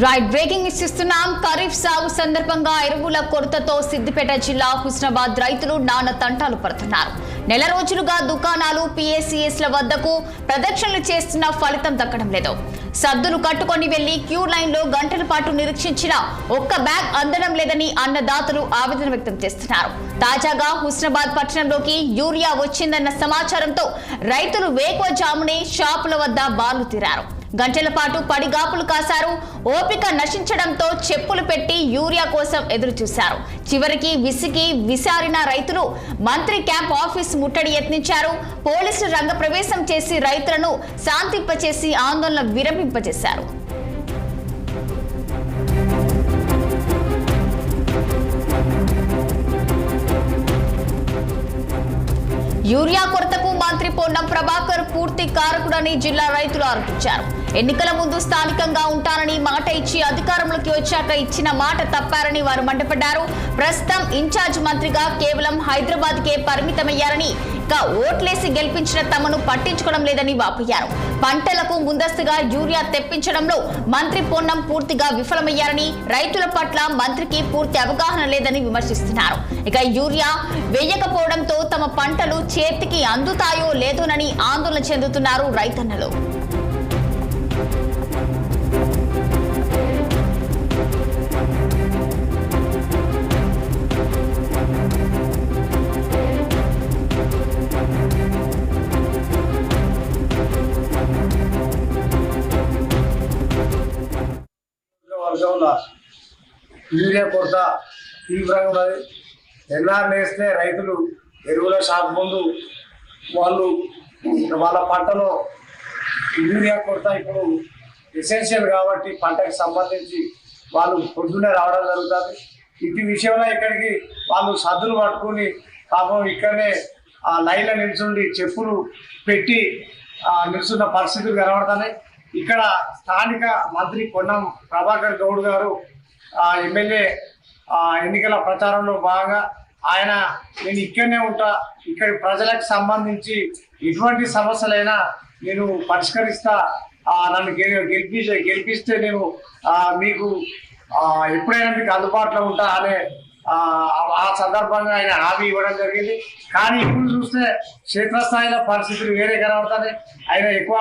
Right breaking news ఇస్తున్నాం. ఖరీఫ్ సాగు సందర్భంగా ఎరువుల కొరతతో సిద్దిపేట జిల్లా హుస్నాబాద్ రైతులు నానా తంటాలు పడుతున్నారు. నెల రోజులుగా దుకాణాలు పిఎస్సిఎస్ల వద్దకు ప్రదక్షిణలు చేస్తున్న ఫలితం దక్కడం లేదు. సద్దులు కట్టుకొని వెళ్లి క్యూ లైన్ లో గంటల పాటు నిరీక్షించిన ఒక్క బ్యాగ్ అందడం లేదని అన్నదాతలు ఆవేదన వ్యక్తం చేస్తున్నారు. తాజాగా హుస్నాబాద్ పట్టణంలోకి యూరియా వచ్చిందన్న సమాచారంతో రైతులు వేకువజామునే షాపుల వద్ద బార్లు తీరారు. గంటల పాటు పడిగాపులు కాశారు. ఓపిక నశించడంతో చెప్పులు పెట్టి యూరియా కోసం ఎదురు చూశారు. చివరికి విసిగి విసారిన రైతులు మంత్రి క్యాంప్ ఆఫీస్ ముట్టడి యత్నించారు. పోలీసులు రంగప్రవేశం చేసి రైతులను శాంతింపచేసి ఆందోళన విరమింపజేశారు. యూరియా కొరతకు మంత్రి పొన్నం ప్రభాకర్ పూర్తి కారకుడని జిల్లా రైతులు ఆరోపించారు. ఎన్నికల ముందు స్థానికంగా ఉంటానని మాట ఇచ్చి అధికారంలోకి వచ్చాక ఇచ్చిన మాట తప్పారని వారు మండిపడ్డారు. ప్రస్తుతం ఇన్ఛార్జ్ మంత్రిగా కేవలం హైదరాబాద్ కే పరిమితమయ్యారని, ఇక ఓట్లేసి గెలిపించిన తమను పట్టించుకోవడం లేదని వాపోయారు. పంటలకు ముందస్తుగా యూరియా తెప్పించడంలో మంత్రి పొన్నం పూర్తిగా విఫలమయ్యారని, రైతుల పట్ల మంత్రికి పూర్తి అవగాహన లేదని విమర్శిస్తున్నారు. ఇక యూరియా వేయకపోవడంతో తమ పంటలు చేతికి అందుతాయో లేదోనని ఆందోళన చెందుతున్నారు రైతన్నలు. యూరియా కొరత తీవ్రంగా ఉన్నది. ఎన్ఆర్ వేస్తే రైతులు ఎరువుల షాప్ ముందు వాళ్ళ పంటలో యూరియా కొరత ఇప్పుడు ఎసెన్షియల్ కాబట్టి పంటకు సంబంధించి వాళ్ళు పొద్దున్నే రావడం జరుగుతుంది. ఇటు విషయంలో ఇక్కడికి వాళ్ళు సద్దులు పట్టుకుని పాపం ఇక్కడనే ఆ లైన్లో నిల్చుండి చెప్పులు పెట్టి నిల్చున్న పరిస్థితులు కనబడుతున్నాయి. ఇక్కడ స్థానిక మంత్రి పొన్నం ప్రభాకర్ గౌడ్ గారు ఎమ్మెల్యే ఎన్నికల ప్రచారంలో భాగంగా ఆయన నేను ఇక్కడనే ఉంటా, ఇక్కడి ప్రజలకు సంబంధించి ఎటువంటి సమస్యలైనా నేను పరిష్కరిస్తా, నన్ను గెలిపిస్తే నేను మీకు ఎప్పుడైనా మీకు అందుబాటులో ఉంటా అనే ఆ సందర్భంగా ఆయన హామీ ఇవ్వడం జరిగింది. కానీ ఇప్పుడు చూస్తే క్షేత్రస్థాయిలో పరిస్థితులు వేరే కనబడుతున్నాయి. ఆయన ఎక్కువ